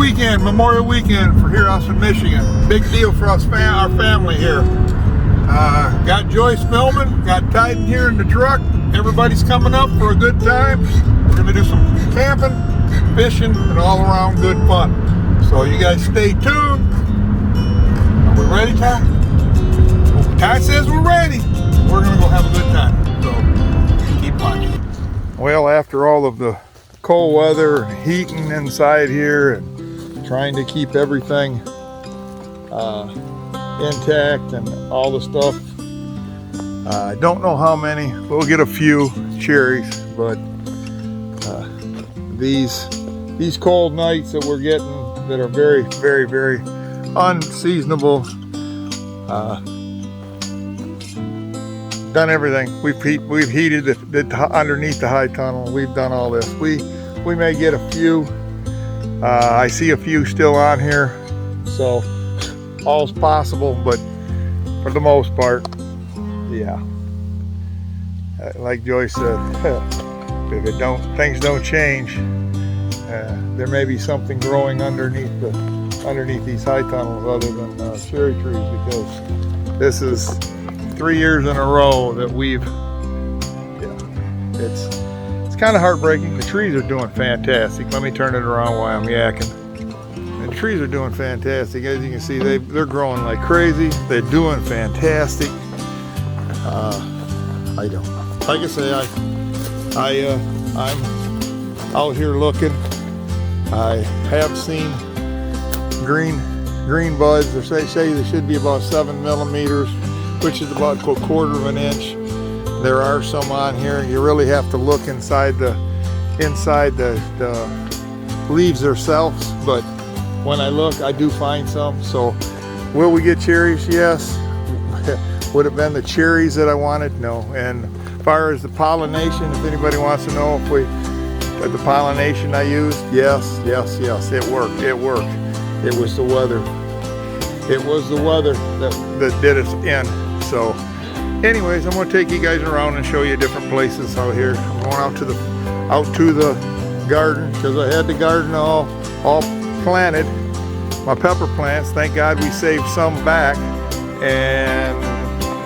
weekend, Memorial Weekend for here us in Michigan. Big deal for us, our family here. Got Joyce filming, got Titan here in the truck. Everybody's coming up for a good time. We're gonna do some camping, fishing, and all around good fun. So you guys stay tuned. Are we ready, Ty? Ty says we're ready. We're gonna go have a good time. So keep watching. Well, after all of the cold weather and heating inside here and trying to keep everything intact and all the stuff, I don't know how many. We'll get a few cherries, but these cold nights that we're getting that are very, very, very unseasonable, done everything. We've heated the underneath the high tunnel. We've done all this. We may get a few. I see a few still on here, so all's possible. But for the most part, yeah. Like Joyce said, if things don't change, there may be something growing underneath these high tunnels other than cherry trees, because this is 3 years in a row that it's kind of heartbreaking. The trees are doing fantastic. Let me turn it around while I'm yakking. The trees are doing fantastic. As you can see, they're growing like crazy. They're doing fantastic. I don't know. Like I say, I'm out here looking. I have seen green buds. They say they should be about 7 millimeters, which is about a quarter of an inch. There are some on here. You really have to look inside the leaves themselves, but when I look, I do find some. So will we get cherries? Yes. Would it have been the cherries that I wanted? No. And as far as the pollination, if anybody wants to know if the pollination I used, yes, it worked. It was the weather. It was the weather that did us in. So anyways, I'm going to take you guys around and show you different places out here. I'm going out to the garden, because I had the garden all planted. My pepper plants, thank God we saved some back, and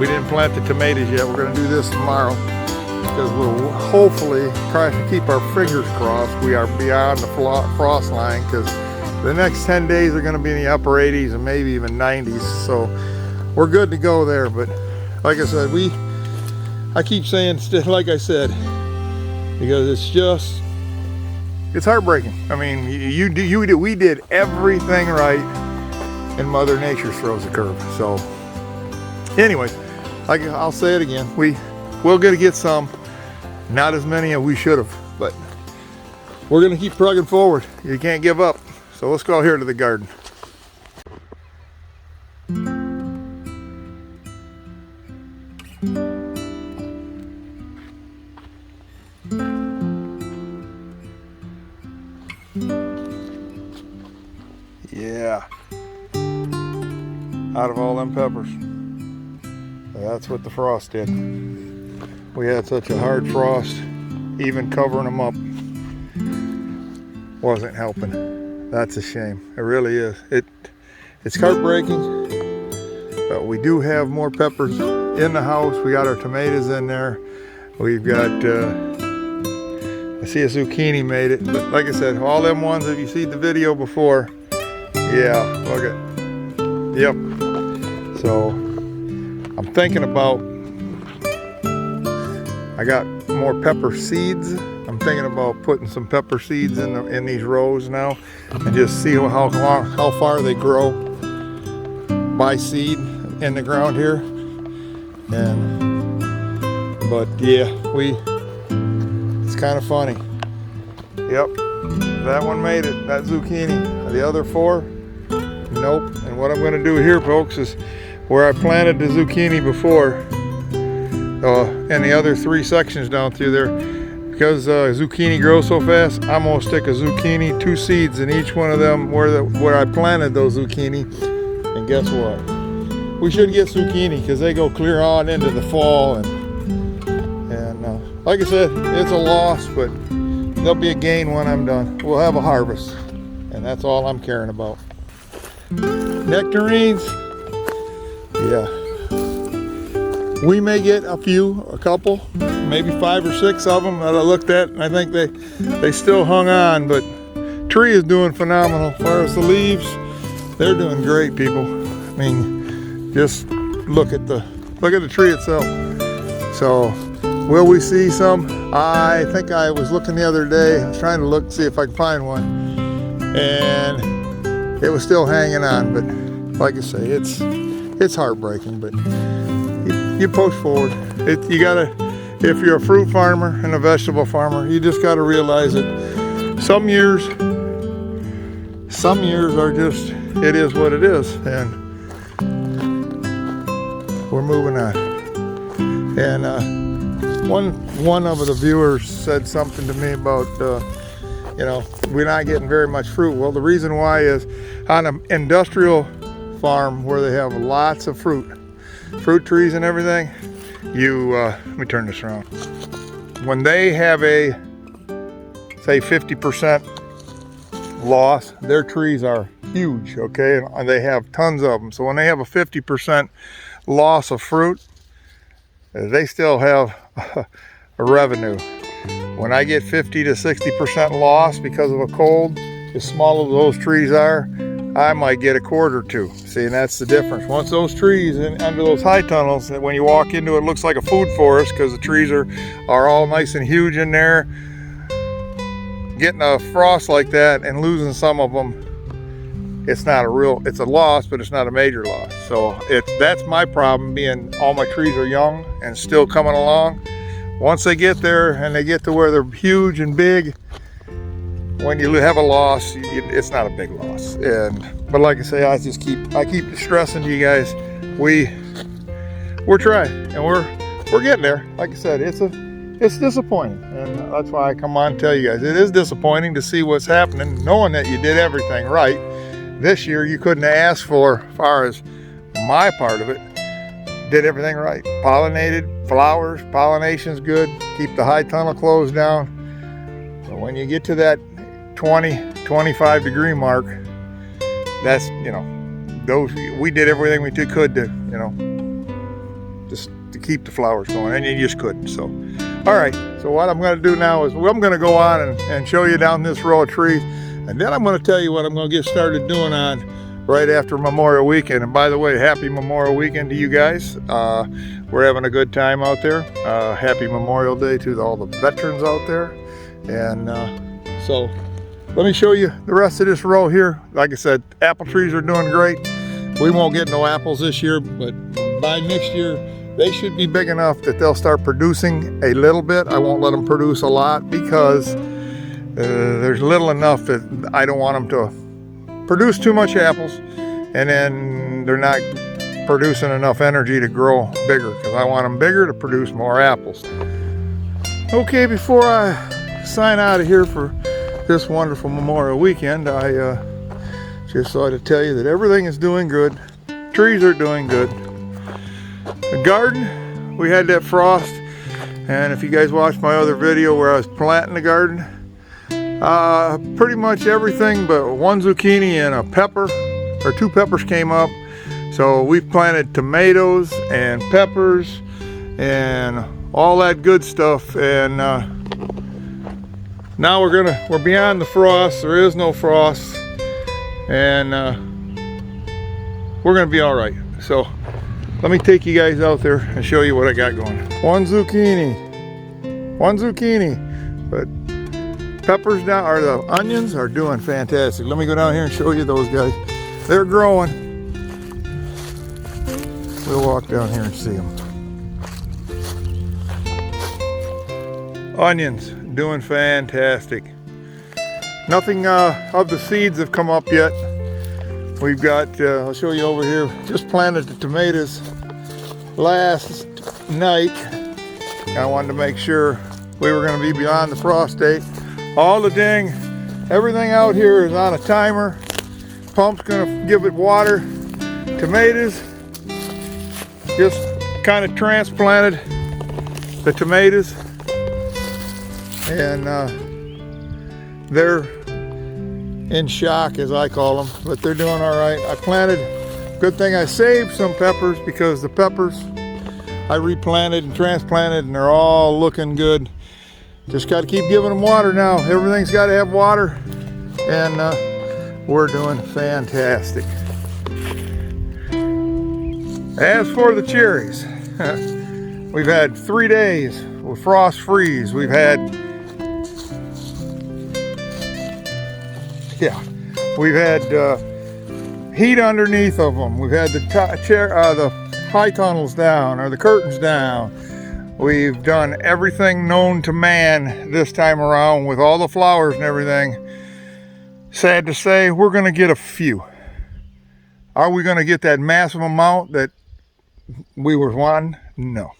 we didn't plant the tomatoes yet. We're going to do this tomorrow, because we'll hopefully try to keep our fingers crossed. We are beyond the frost line, because the next 10 days are going to be in the upper 80s and maybe even 90s. So we're good to go there. But like I said, I keep saying, like I said, because it's heartbreaking. I mean, we did everything right, and Mother Nature throws a curve. So anyways, I'll say it again, we're gonna get some, not as many as we should have, but we're gonna keep plugging forward. You can't give up. So let's go out here to the garden. Yeah, out of all them peppers, that's what the frost did. We had such a hard frost, even covering them up wasn't helping. That's a shame. It really is. It's heartbreaking, but we do have more peppers in the house. We got our tomatoes in there. We've got I see a zucchini made it, but like I said, all them ones, if you see the video before, yeah, look at, yep. So I'm thinking about, I got more pepper seeds. I'm thinking about putting some pepper seeds in these rows now, and just see how far they grow by seed in the ground here. But yeah, it's kind of funny. Yep, that one made it, that zucchini. The other 4, nope. And what I'm going to do here, folks, is where I planted the zucchini before, and the other 3 sections down through there, because zucchini grows so fast, I'm going to stick a zucchini, 2 seeds in each one of them where I planted those zucchini. And guess what? We should get zucchini, because they go clear on into the fall. And like I said, it's a loss, but there'll be a gain when I'm done. We'll have a harvest. And and that's all I'm caring about. Nectarines, yeah. We may get a couple, maybe 5 or 6 of them that I looked at, and I think they still hung on, but tree is doing phenomenal. As far as the leaves, they're doing great, people. I mean, just look at the tree itself. So, will we see some? I think I was looking the other day. I was trying to look, see if I could find one, and it was still hanging on. But like I say, it's heartbreaking. But you push forward. You gotta, if you're a fruit farmer and a vegetable farmer, you just gotta realize that some years are just, it is what it is, and we're moving on. And one of the viewers said something to me about, you know, we're not getting very much fruit. Well, the reason why is on an industrial farm where they have lots of fruit trees and everything, let me turn this around. When they have a, say, 50% loss, their trees are huge, okay, and they have tons of them. So when they have a 50% loss of fruit, they still have a revenue. When I get 50 to 60% loss because of a cold, as small as those trees are, I might get a quart or two. See, and that's the difference. Once those trees under those high tunnels, when you walk into it, it looks like a food forest because the trees are all nice and huge in there. Getting a frost like that and losing some of them, it's not it's a loss, but it's not a major loss. So that's my problem, being all my trees are young and still coming along. Once they get there and they get to where they're huge and big, when you have a loss, it's not a big loss. But like I say, I keep stressing to you guys, we're trying and we're getting there. Like I said, it's disappointing, and that's why I come on and tell you guys, it is disappointing to see what's happening, knowing that you did everything right. This year you couldn't ask for, as far as my part of it, did everything right. Pollinated, flowers, pollination's good, keep the high tunnel closed down. But when you get to that 20-25 degree mark, that's, you know, we did everything we could to, you know, just to keep the flowers going, and you just couldn't. So all right, so what I'm going to do now is I'm going to go on and show you down this row of trees, and then I'm going to tell you what I'm going to get started doing on right after Memorial Weekend. And by the way, happy Memorial Weekend to you guys. We're having a good time out there. Happy Memorial Day to all the veterans out there. And so let me show you the rest of this row here. Like I said, apple trees are doing great. We won't get no apples this year, but by next year, they should be big enough that they'll start producing a little bit. I won't let them produce a lot because there's little enough that I don't want them to produce too much apples, and then they're not producing enough energy to grow bigger, because I want them bigger to produce more apples. Okay, before I sign out of here for this wonderful Memorial Weekend, I just thought to tell you that everything is doing good. Trees are doing good. The garden, we had that frost, and if you guys watched my other video where I was planting the garden, pretty much everything but one zucchini and a pepper, or 2 peppers, came up. So we've planted tomatoes and peppers and all that good stuff, and now we're beyond the frost. There is no frost, and we're gonna be all right. So let me take you guys out there and show you what I got going. One zucchini, but peppers now, or the onions are doing fantastic. Let me go down here and show you those guys. They're growing. We'll walk down here and see them. Onions doing fantastic. Nothing of the seeds have come up yet. We've got, I'll show you over here, just planted the tomatoes last night. I wanted to make sure we were going to be beyond the frost date. Everything out here is on a timer. Pump's going to give it water. Tomatoes, just kind of transplanted the tomatoes, and they're in shock, as I call them, but they're doing all right. I planted, good thing I saved some peppers, because the peppers I replanted and transplanted and they're all looking good. Just got to keep giving them water now. Everything's got to have water, and we're doing fantastic. As for the cherries, we've had 3 days with frost freeze. We've had, heat underneath of them. We've had the high tunnels down, or the curtains down. We've done everything known to man this time around with all the flowers and everything. Sad to say, we're going to get a few. Are we going to get that massive amount that we were wanting? No.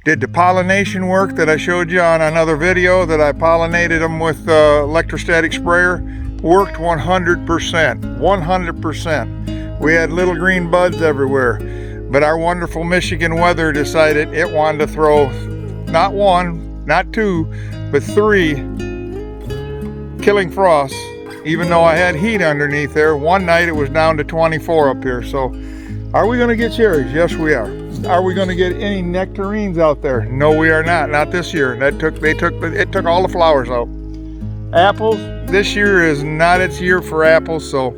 Did the pollination work that I showed you on another video, that I pollinated them with electrostatic sprayer? Worked 100%. 100%. We had little green buds everywhere. But our wonderful Michigan weather decided it wanted to throw not 1, not 2, but 3 killing frosts. Even though I had heat underneath there, one night it was down to 24 up here. So are we going to get cherries? Yes, we are. Are we going to get any nectarines out there? No, we are not. Not this year. It took all the flowers out. Apples, this year is not its year for apples. So,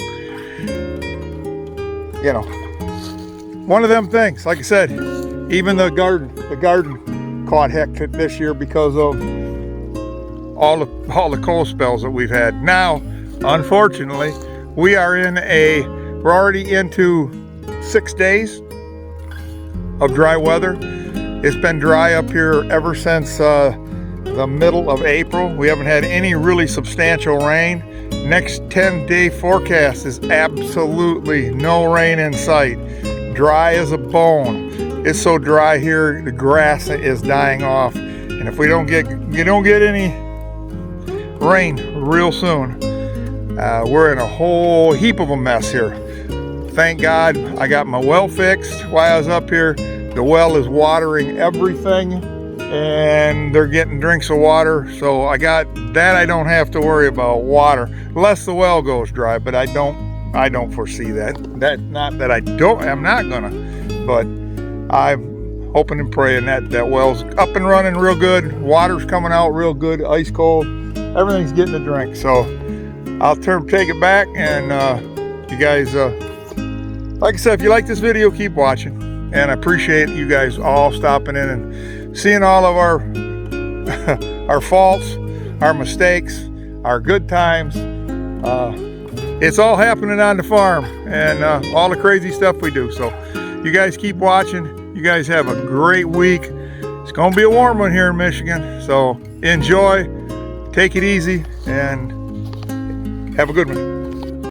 you know, one of them things. Like I said, even the garden caught heck this year because of all the cold spells that we've had. Now, unfortunately, we're already into 6 days of dry weather. It's been dry up here ever since the middle of April. We haven't had any really substantial rain. Next 10-day forecast is absolutely no rain in sight. Dry as a bone. It's so dry here, the grass is dying off. And if we don't get any rain real soon, we're in a whole heap of a mess here. Thank God I got my well fixed while I was up here. The well is watering everything, and they're getting drinks of water. So I got that. I don't have to worry about water unless the well goes dry, but I don't foresee that. Not that I'm not gonna, but I'm hoping and praying that well's up and running real good. Water's coming out real good, ice cold. Everything's getting a drink. So I'll take it back, and you guys, like I said, if you like this video, keep watching. And I appreciate you guys all stopping in and seeing all of our faults, our mistakes, our good times. It's all happening on the farm, and all the crazy stuff we do. So you guys keep watching. You guys have a great week. It's going to be a warm one here in Michigan. So enjoy, take it easy, and have a good one.